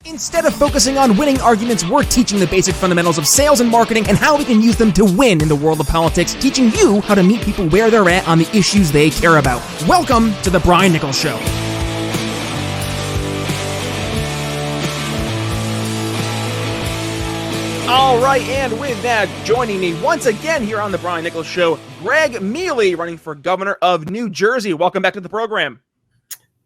Instead of focusing on winning arguments, we're teaching the basic fundamentals of sales and marketing and how we can use them to win in the world of politics, teaching you how to meet people where they're at on the issues they care about. Welcome to The Brian Nichols Show. All right, and with that, joining me once again here on The Brian Nichols Show, Gregg Mele, running for governor of New Jersey. Welcome back to the program.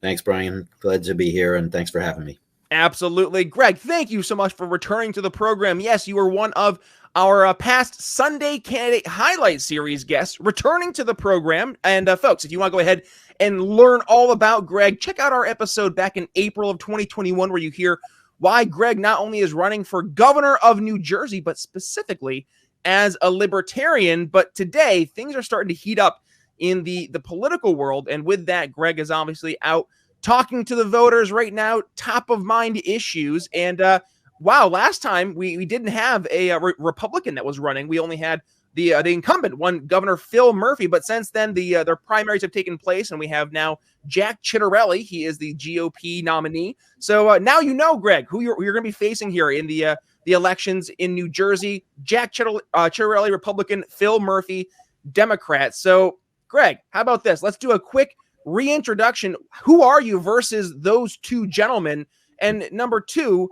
Thanks, Brian. Glad to be here, and thanks for having me. Absolutely. Gregg, thank you so much for returning to the program. Yes, you were one of our past Sunday Candidate Highlight Series guests returning to the program. And folks, if you want to go ahead and learn all about Gregg, check out our episode back in April of 2021 where you hear why Gregg not only is running for governor of New Jersey, but specifically as a Libertarian. But today, things are starting to heat up in the political world. And with that, Gregg is obviously out talking to the voters right now, top of mind issues. And wow, last time we didn't have a Republican that was running. We only had the incumbent one, Governor Phil Murphy. But since then, their primaries have taken place, and we have now Jack Ciattarelli. He is the GOP nominee. So now you know, Gregg, who you're going to be facing here in the elections in New Jersey. Jack Ciattarelli, Republican, Phil Murphy, Democrat. So, Gregg, how about this? Let's do a quick reintroduction. Who are you versus those two gentlemen? And number two,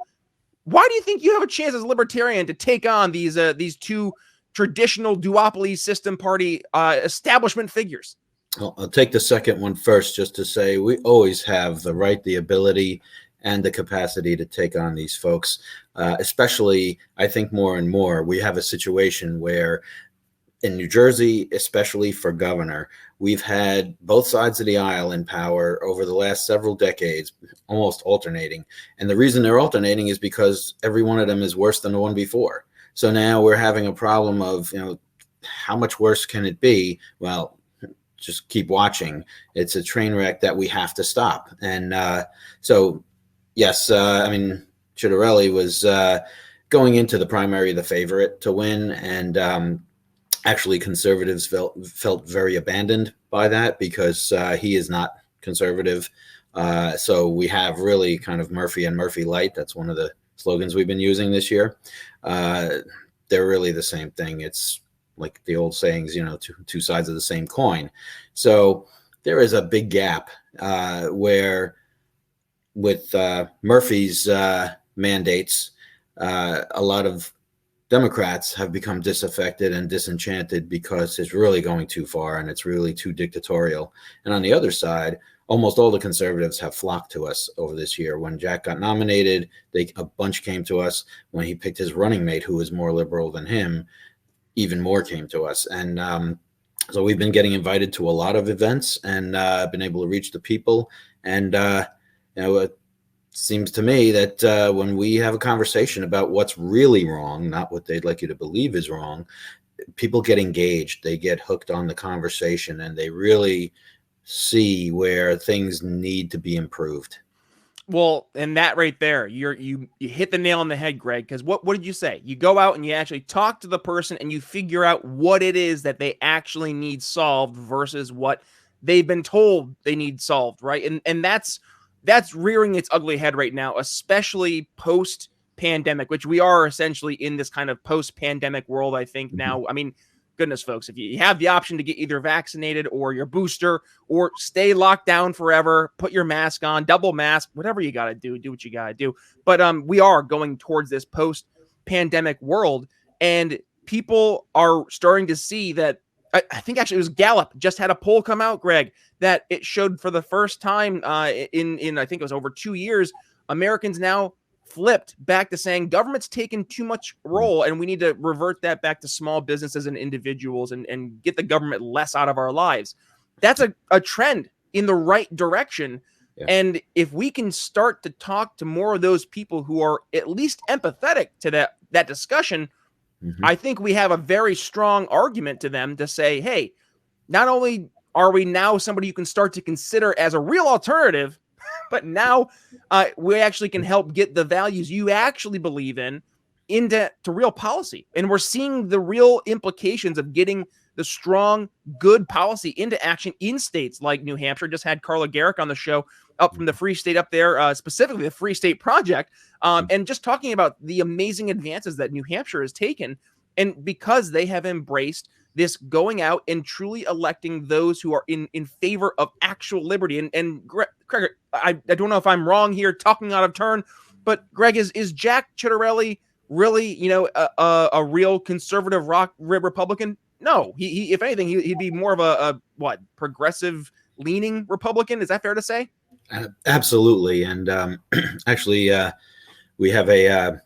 why do you think you have a chance as a Libertarian to take on these two traditional duopoly system party establishment figures? Well, I'll take the second one first, just to say we always have the right, the ability, and the capacity to take on these folks. Especially, I think more and more, we have a situation where in New Jersey, especially for governor, we've had both sides of the aisle in power over the last several decades, almost alternating. And the reason they're alternating is because every one of them is worse than the one before. So now we're having a problem of, how much worse can it be? Well, just keep watching. It's a train wreck that we have to stop. And so, yes, Ciattarelli was going into the primary the favorite to win, and actually, conservatives felt very abandoned by that because he is not conservative. So we have really kind of Murphy and Murphy-Lite. That's one of the slogans we've been using this year. They're really the same thing. It's like the old sayings, two sides of the same coin. So there is a big gap where with Murphy's mandates, a lot of Democrats have become disaffected and disenchanted because it's really going too far and it's really too dictatorial. And on the other side, almost all the conservatives have flocked to us over this year. When Jack got nominated, a bunch came to us. When he picked his running mate, who was more liberal than him, even more came to us. And so we've been getting invited to a lot of events and been able to reach the people. And, it seems to me that when we have a conversation about what's really wrong, not what they'd like you to believe is wrong, people get engaged. They get hooked on the conversation, and they really see where things need to be improved. Well, and that right there, you hit the nail on the head, Gregg, because what did you say? You go out and you actually talk to the person and you figure out what it is that they actually need solved versus what they've been told they need solved, right? And that's rearing its ugly head right now, especially post-pandemic, which we are essentially in this kind of post-pandemic world, I think now. I mean, goodness, folks, if you have the option to get either vaccinated or your booster or stay locked down forever, put your mask on, double mask, whatever you got to do what you got to do. But we are going towards this post-pandemic world, and people are starting to see that. I think actually it was Gallup just had a poll come out, Gregg, that it showed for the first time in I think it was over 2 years, Americans now flipped back to saying government's taken too much role and we need to revert that back to small businesses and individuals and get the government less out of our lives. That's a trend in the right direction. Yeah. And if we can start to talk to more of those people who are at least empathetic to that discussion, I think we have a very strong argument to them to say, hey, not only are we now somebody you can start to consider as a real alternative, but now we actually can help get the values you actually believe in into real policy. And we're seeing the real implications of getting the strong, good policy into action in states like New Hampshire. Just had Carla Garrick on the show up from the Free State up there, specifically the Free State Project, and just talking about the amazing advances that New Hampshire has taken. And because they have embraced this going out and truly electing those who are in favor of actual liberty. And Gregg, I don't know if I'm wrong here, talking out of turn, but Gregg, is Jack Ciattarelli really, a real conservative Republican? No, he if anything, he'd be more of a progressive leaning Republican. Is that fair to say? Absolutely. And actually, we have a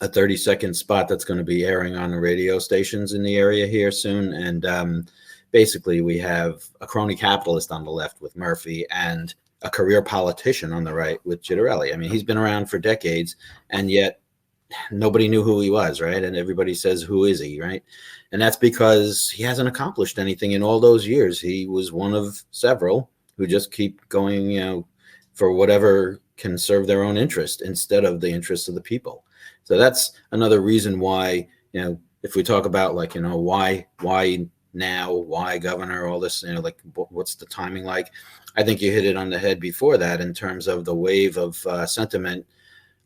30-second spot that's going to be airing on the radio stations in the area here soon. And basically, we have a crony capitalist on the left with Murphy and a career politician on the right with Ciattarelli. I mean, he's been around for decades, and yet nobody knew who he was, right? And everybody says, who is he, right? And that's because he hasn't accomplished anything in all those years. He was one of several who just keep going, for whatever can serve their own interest instead of the interests of the people. So that's another reason why, if we talk about why now, why governor, all this, what's the timing like? I think you hit it on the head before that in terms of the wave of sentiment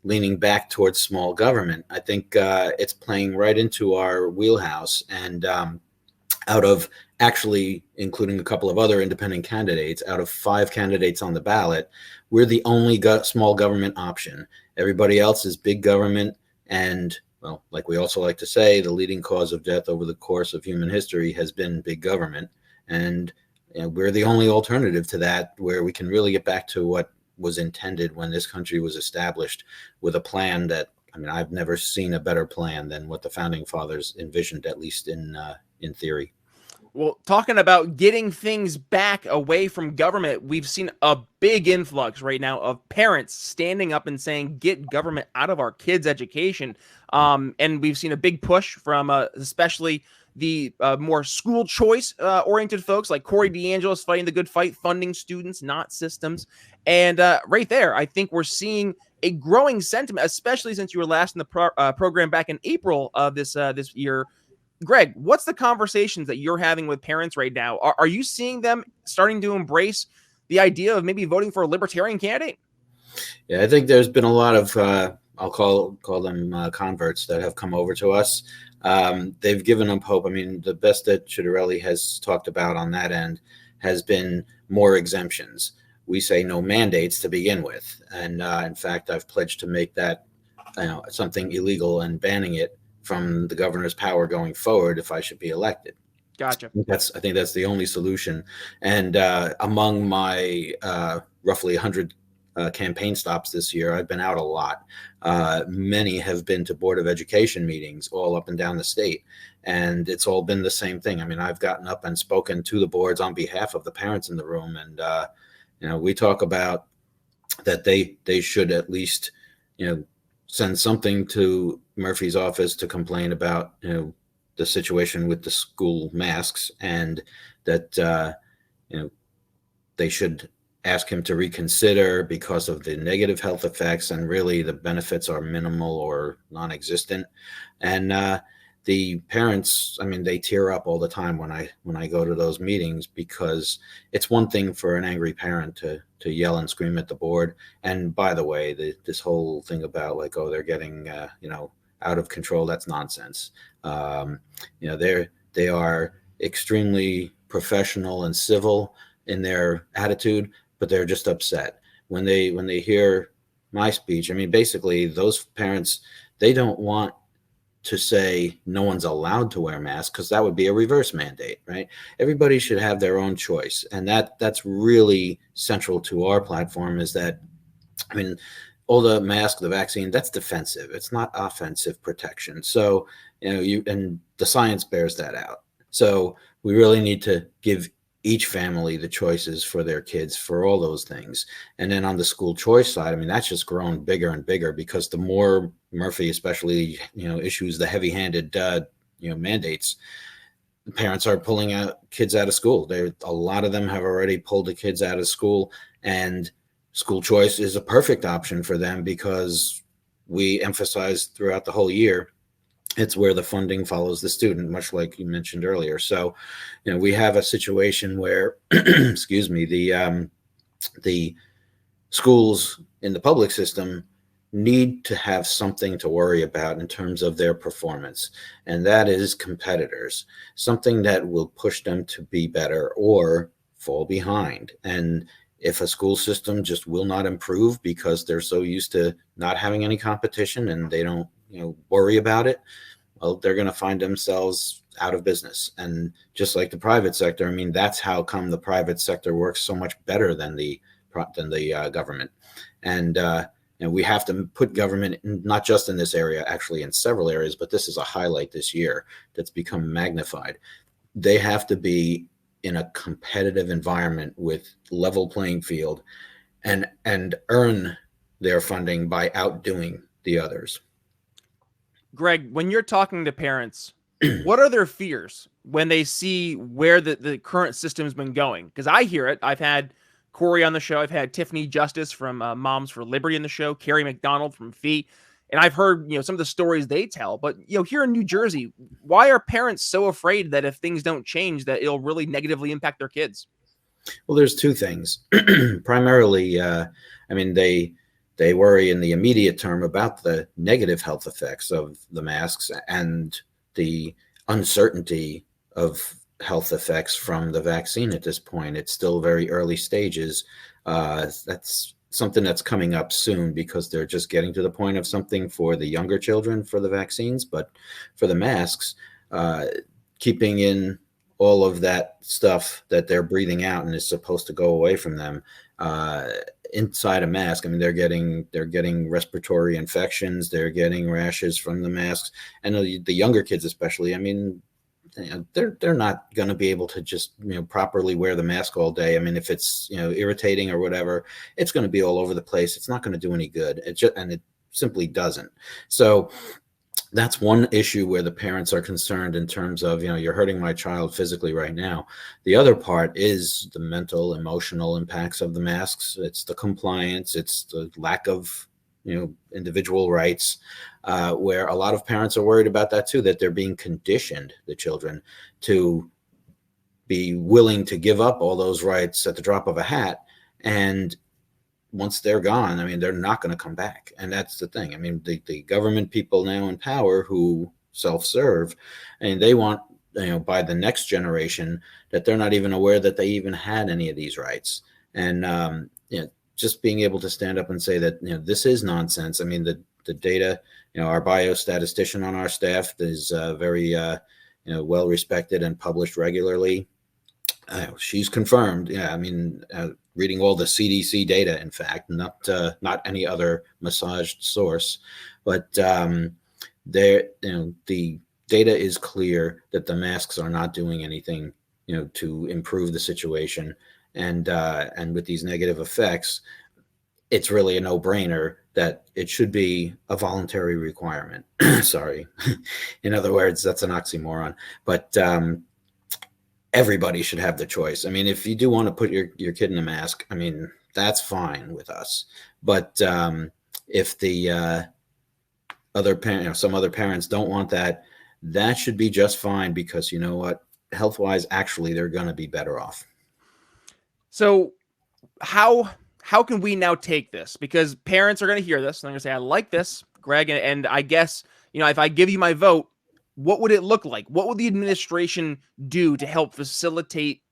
leaning back towards small government. I think it's playing right into our wheelhouse. And out of actually including a couple of other independent candidates, out of 5 candidates on the ballot, we're the only small government option. Everybody else is big government. And, well, like we also like to say, the leading cause of death over the course of human history has been big government. And we're the only alternative to that, where we can really get back to what was intended when this country was established, with a plan that, I've never seen a better plan than what the founding fathers envisioned, at least in theory. Well, talking about getting things back away from government, we've seen a big influx right now of parents standing up and saying, get government out of our kids' education. And we've seen a big push from especially the more school choice oriented folks like Corey DeAngelis fighting the good fight, funding students, not systems. And right there, I think we're seeing a growing sentiment, especially since you were last in the program back in April of this year. Gregg, what's the conversations that you're having with parents right now? Are you seeing them starting to embrace the idea of maybe voting for a libertarian candidate? Yeah, I think there's been a lot of, I'll call them converts that have come over to us. They've given up hope. The best that Ciattarelli has talked about on that end has been more exemptions. We say no mandates to begin with. And in fact, I've pledged to make that something illegal and banning it from the governor's power going forward if I should be elected. Gotcha. I think that's the only solution. And among my roughly 100 campaign stops this year, I've been out a lot. Many have been to Board of Education meetings all up and down the state. And it's all been the same thing. I've gotten up and spoken to the boards on behalf of the parents in the room. And, we talk about that they should at least, send something to Murphy's office to complain about, the situation with the school masks, and that, they should ask him to reconsider because of the negative health effects, and really the benefits are minimal or non-existent. And the parents, they tear up all the time when I go to those meetings, because it's one thing for an angry parent to yell and scream at the board. And by the way, this whole thing about they're getting out of control, that's nonsense. They are extremely professional and civil in their attitude, but they're just upset when they hear my speech. Basically, those parents, they don't want to say no one's allowed to wear masks, because that would be a reverse mandate, right? Everybody should have their own choice. And that's really central to our platform, is that, all the mask, the vaccine, that's defensive. It's not offensive protection. So, and the science bears that out. So we really need to give each family the choices for their kids for all those things. And then on the school choice side, that's just grown bigger and bigger, because the more Murphy especially, issues the heavy-handed, mandates, parents are pulling out kids out of school. A lot of them have already pulled the kids out of school, and school choice is a perfect option for them, because we emphasize throughout the whole year, it's where the funding follows the student, much like you mentioned earlier. So, we have a situation where, excuse me, the schools in the public system need to have something to worry about in terms of their performance, and that is competitors, something that will push them to be better or fall behind. And if a school system just will not improve because they're so used to not having any competition and they don't, worry about it, well, they're going to find themselves out of business. And just like the private sector, I mean, that's how come the private sector works so much better than the government. And we have to put government not just in this area, actually in several areas, but this is a highlight this year that's become magnified. They have to be in a competitive environment with level playing field and earn their funding by outdoing the others. Gregg, when you're talking to parents, what are their fears when they see where the current system's been going? Because I hear it. I've had Corey on the show. I've had Tiffany Justice from Moms for Liberty in the show, Carrie McDonald from FEE. And I've heard, some of the stories they tell. But, here in New Jersey, why are parents so afraid that if things don't change, that it'll really negatively impact their kids? Well, there's two things. Primarily, they worry in the immediate term about the negative health effects of the masks and the uncertainty of health effects from the vaccine at this point. It's still very early stages. That's something that's coming up soon because they're just getting to the point of something for the younger children for the vaccines. But for the masks, keeping in all of that stuff that they're breathing out and is supposed to go away from them inside a mask. I mean, they're getting respiratory infections, they're getting rashes from the masks, and the younger kids especially. I mean, they're not going to be able to just properly wear the mask all day. I mean, if it's irritating or whatever, it's going to be all over the place. It's not going to do any good. It simply doesn't. So that's one issue where the parents are concerned in terms of, you're hurting my child physically right now. The other part is the mental, emotional impacts of the masks. It's the compliance. It's the lack of, individual rights, where a lot of parents are worried about that too, that they're being conditioned, the children, to be willing to give up all those rights at the drop of a hat. And once they're gone, I mean, they're not going to come back. And that's the thing. I mean, the government people now in power who self-serve, and they want, by the next generation, that they're not even aware that they even had any of these rights. And, just being able to stand up and say that, this is nonsense. I mean, the data, our biostatistician on our staff is very, well respected and published regularly. She's confirmed. Yeah, I mean, reading all the CDC data, in fact, not any other massaged source, but the data is clear that the masks are not doing anything, to improve the situation, and with these negative effects, it's really a no-brainer that it should be a voluntary requirement. Sorry, in other words, that's an oxymoron, but everybody should have the choice. I mean, if you do want to put your kid in a mask, I mean, that's fine with us. But if the other parent, some other parents don't want that, that should be just fine, because you know what? Health-wise, actually, they're going to be better off. So how can we now take this? Because parents are going to hear this and they're going to say, I like this, Gregg. And I guess, if I give you my vote, what would it look like? What would the administration do to help facilitate,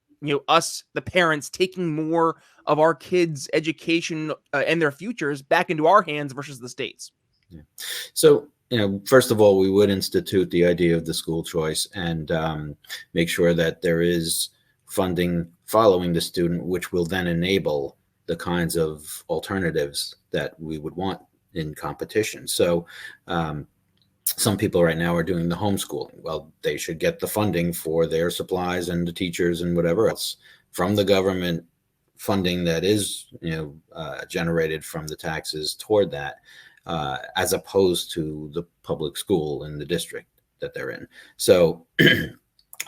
us, the parents, taking more of our kids' education and their futures back into our hands versus the states? Yeah. So, first of all, we would institute the idea of the school choice and make sure that there is funding following the student, which will then enable the kinds of alternatives that we would want in competition. So, some people right now are doing the homeschooling. Well, they should get the funding for their supplies and the teachers and whatever else from the government funding that is, generated from the taxes toward that, as opposed to the public school in the district that they're in. So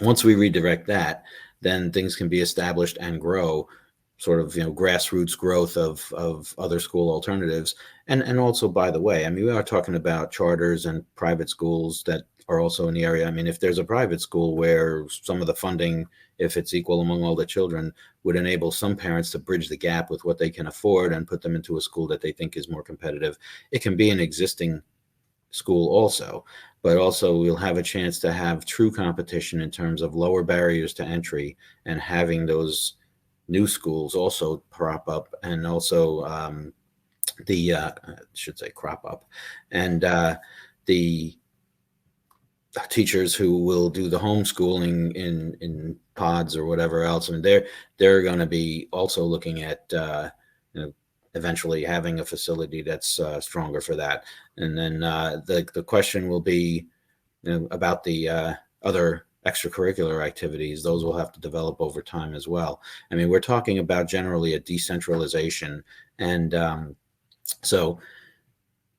once we redirect that, then things can be established and grow, sort of, grassroots growth of other school alternatives. And also, by the way, I mean, we are talking about charters and private schools that are also in the area. I mean, if there's a private school where some of the funding, if it's equal among all the children, would enable some parents to bridge the gap with what they can afford and put them into a school that they think is more competitive, it can be an existing school also, but also we'll have a chance to have true competition in terms of lower barriers to entry and having those new schools also prop up and also I should say crop up, and the teachers who will do the homeschooling in pods or whatever else. I mean, they're going to be also looking at eventually having a facility that's stronger for that. And then the question will be about the other extracurricular activities. Those will have to develop over time as well. I mean, we're talking about generally a decentralization, and so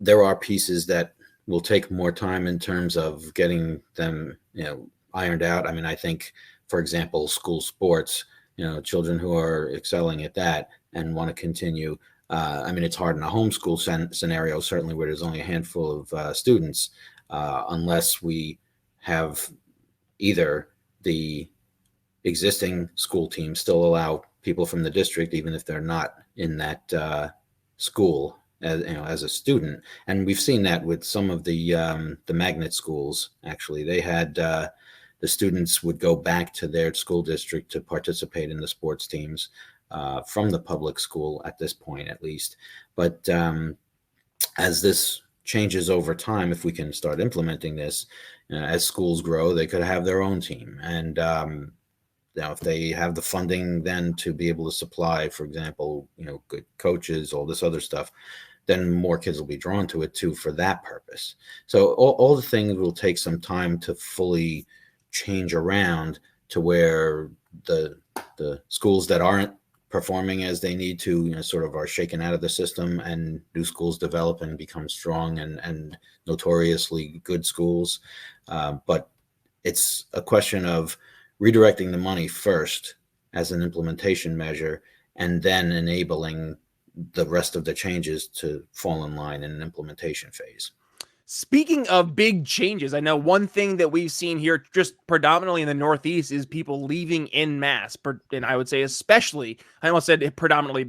there are pieces that will take more time in terms of getting them, ironed out. I mean, I think, for example, school sports, children who are excelling at that and want to continue. I mean, it's hard in a homeschool scenario, certainly where there's only a handful of students, unless we have either the existing school teams still allow people from the district, even if they're not in that school, as a student. And we've seen that with some of the magnet schools. Actually, they had the students would go back to their school district to participate in the sports teams from the public school at this point, at least. But as this changes over time, if we can start implementing this, as schools grow, they could have their own team. And if they have the funding then to be able to supply, for example, good coaches, all this other stuff, then more kids will be drawn to it too for that purpose. So all the things will take some time to fully change around to where the schools that aren't performing as they need to, sort of are shaken out of the system, and new schools develop and become strong and notoriously good schools. But it's a question of redirecting the money first as an implementation measure, and then enabling the rest of the changes to fall in line in an implementation phase. Speaking of big changes, I know one thing that we've seen here just predominantly in the Northeast is people leaving en masse. And I would say especially, I almost said predominantly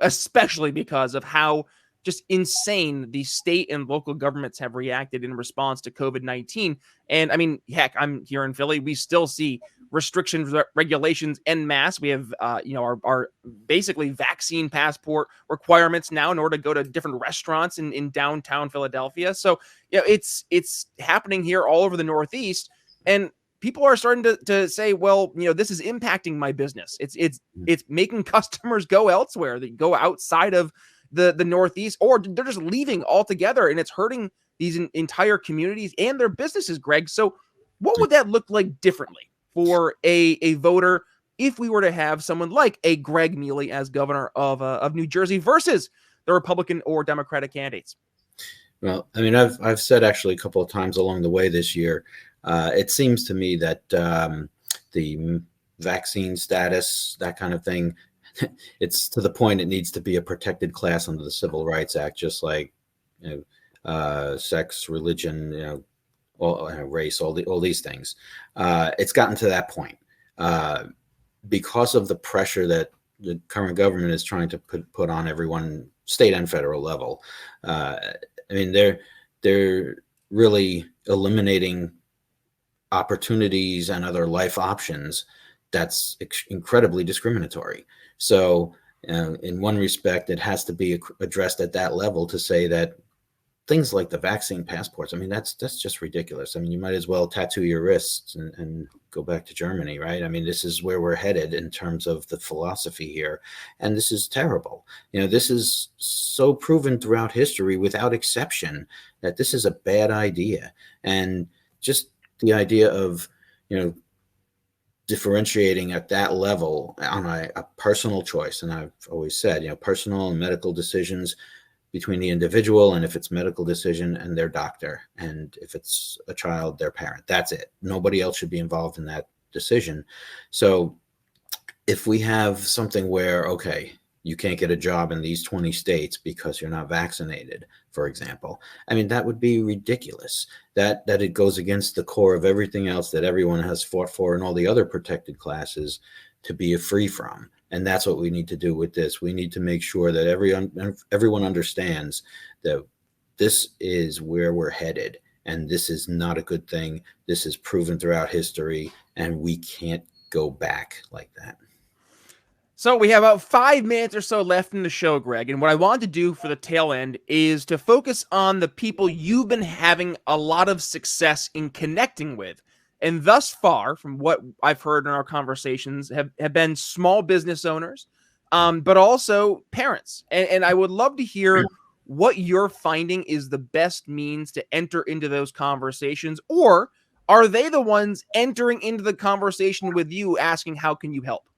especially because of how just insane the state and local governments have reacted in response to COVID-19. And I mean, heck, I'm here in Philly. We still see restrictions, regulations en masse. We have, our basically vaccine passport requirements now in order to go to different restaurants in downtown Philadelphia. So, it's happening here all over the Northeast, and people are starting to say, well, this is impacting my business. It's making customers go elsewhere. They go outside of the Northeast, or they're just leaving altogether, and it's hurting these entire communities and their businesses, Greg. So what would that look like differently for a voter if we were to have someone like a Gregg Mele as governor of New Jersey versus the Republican or Democratic candidates? Well, I mean, I've said actually a couple of times along the way this year, it seems to me that the vaccine status, that kind of thing, it's to the point it needs to be a protected class under the Civil Rights Act, just like sex, religion, race, all these things. It's gotten to that point because of the pressure that the current government is trying to put on everyone, state and federal level. I mean, they're really eliminating opportunities and other life options. That's incredibly discriminatory. So in one respect, it has to be addressed at that level to say that things like the vaccine passports, I mean, that's just ridiculous. I mean, you might as well tattoo your wrists and go back to Germany, right? I mean, this is where we're headed in terms of the philosophy here. And this is terrible. This is so proven throughout history without exception that this is a bad idea. And just the idea of, differentiating at that level on a personal choice. And I've always said, personal and medical decisions between the individual, and if it's medical decision and their doctor, and if it's a child, their parent, that's it. Nobody else should be involved in that decision. So if we have something where, okay, you can't get a job in these 20 states because you're not vaccinated, for example. I mean, that would be ridiculous. That it goes against the core of everything else that everyone has fought for in all the other protected classes to be free from. And that's what we need to do with this. We need to make sure that everyone understands that this is where we're headed, and this is not a good thing. This is proven throughout history, and we can't go back like that. So we have about 5 minutes or so left in the show, Greg. And what I wanted to do for the tail end is to focus on the people you've been having a lot of success in connecting with. And thus far, from what I've heard in our conversations, have been small business owners, but also parents. And I would love to hear what you're finding is the best means to enter into those conversations, or are they the ones entering into the conversation with you asking, how can you help?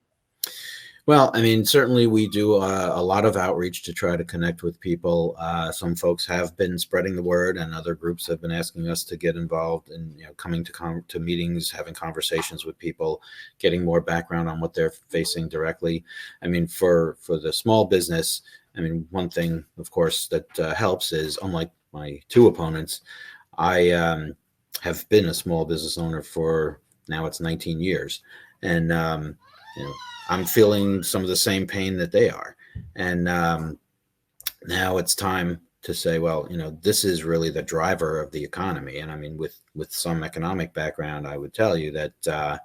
Well, I mean, certainly we do a lot of outreach to try to connect with people. Some folks have been spreading the word, and other groups have been asking us to get involved in, coming to meetings, having conversations with people, getting more background on what they're facing directly. I mean, for the small business, I mean, one thing, of course, that helps is, unlike my two opponents, I have been a small business owner for now it's 19 years, and I'm feeling some of the same pain that they are. And now it's time to say, well, this is really the driver of the economy. And I mean, with some economic background, I would tell you that,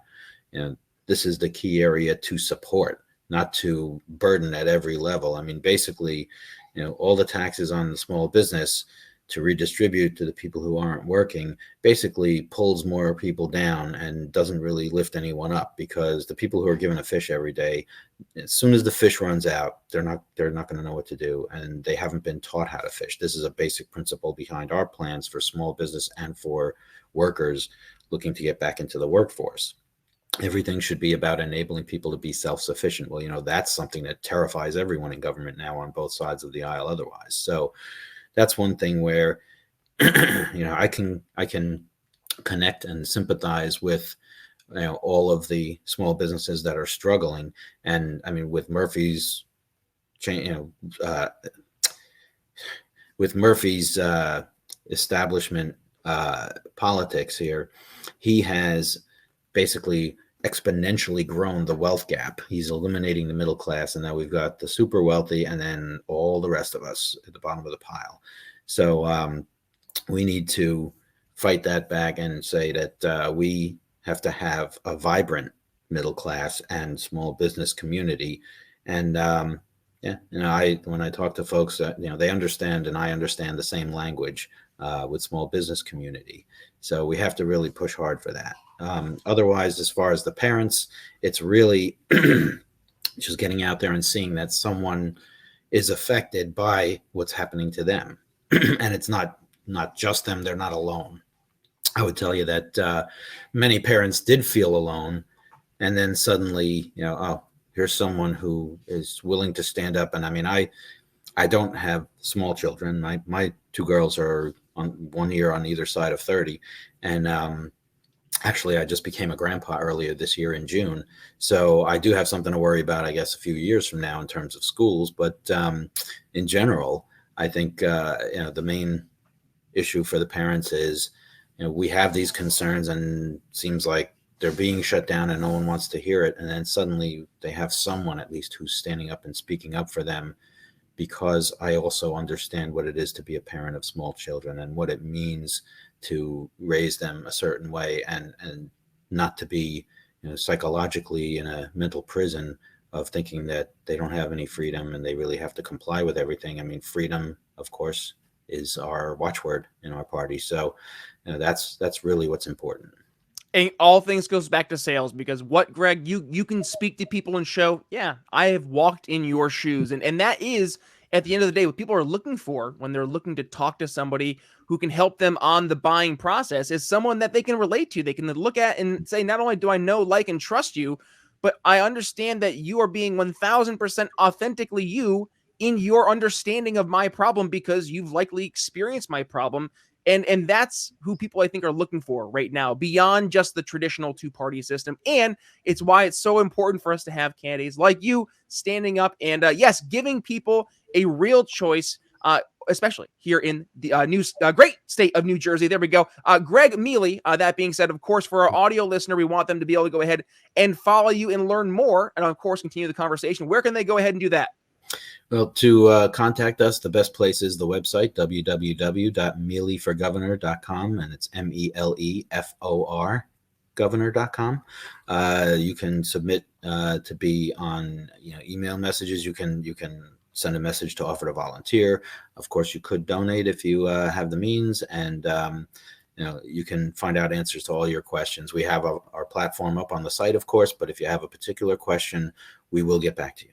this is the key area to support, not to burden at every level. I mean, basically, all the taxes on the small business to redistribute to the people who aren't working basically pulls more people down and doesn't really lift anyone up, because the people who are given a fish every day, as soon as the fish runs out, they're not going to know what to do, and they haven't been taught how to fish. This is a basic principle behind our plans for small business and for workers looking to get back into the workforce. Everything should be about enabling people to be self-sufficient. Well, that's something that terrifies everyone in government now on both sides of the aisle otherwise. So that's one thing where, I can connect and sympathize with, all of the small businesses that are struggling. And I mean, with Murphy's establishment politics here, he has basically exponentially grown the wealth gap. He's eliminating the middle class, and now we've got the super wealthy and then all the rest of us at the bottom of the pile. So we need to fight that back and say that we have to have a vibrant middle class and small business community. And when I talk to folks, they understand, and I understand the same language with small business community. So we have to really push hard for that. Otherwise, as far as the parents, it's really just getting out there and seeing that someone is affected by what's happening to them. And it's not just them. They're not alone. I would tell you that many parents did feel alone. And then suddenly, here's someone who is willing to stand up. And I mean, I don't have small children. My two girls are on 1 year on either side of 30. And actually, I just became a grandpa earlier this year in June. So I do have something to worry about, I guess, a few years from now in terms of schools. But in general, I think, the main issue for the parents is, we have these concerns, and it seems like they're being shut down and no one wants to hear it. And then suddenly they have someone at least who's standing up and speaking up for them, because I also understand what it is to be a parent of small children and what it means to raise them a certain way, and not to be, psychologically in a mental prison of thinking that they don't have any freedom and they really have to comply with everything. I mean, freedom, of course, is our watchword in our party. So that's really what's important. And all things goes back to sales, because what, Greg, you can speak to people and show, yeah, I have walked in your shoes. And that is, at the end of the day, what people are looking for when they're looking to talk to somebody who can help them on the buying process, is someone that they can relate to. They can look at and say, not only do I know, like, and trust you, but I understand that you are being 1000% authentically you, in your understanding of my problem because you've likely experienced my problem. And that's who people I think are looking for right now, beyond just the traditional two-party system. And it's why it's so important for us to have candidates like you standing up and, yes, giving people a real choice, especially here in the great state of New Jersey. There we go. Gregg Mele, that being said, of course, for our audio listener, we want them to be able to go ahead and follow you and learn more and, of course, continue the conversation. Where can they go ahead and do that? Well, to contact us, the best place is the website, www.meleforgovernor.com, and it's MELEFOR governor.com. You can submit to be on email messages. You can send a message to offer to volunteer. Of course, you could donate if you have the means, and you can find out answers to all your questions. We have our platform up on the site, of course, but if you have a particular question, we will get back to you.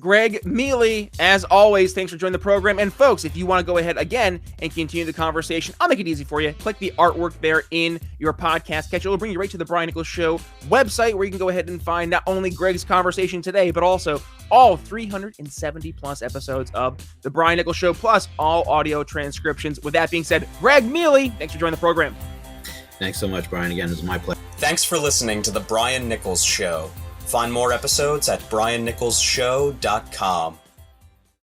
Gregg Mele, as always, thanks for joining the program. And folks, if you want to go ahead again and continue the conversation, I'll make it easy for you. Click the artwork there in your podcast catcher. It'll bring you right to the Brian Nichols Show website, where you can go ahead and find not only Gregg's conversation today, but also all 370 plus episodes of the Brian Nichols Show, plus all audio transcriptions. With that being said, Gregg Mele, thanks for joining the program. Thanks so much, Brian. Again, it was my pleasure. Thanks for listening to the Brian Nichols Show. Find more episodes at briannicholsshow.com.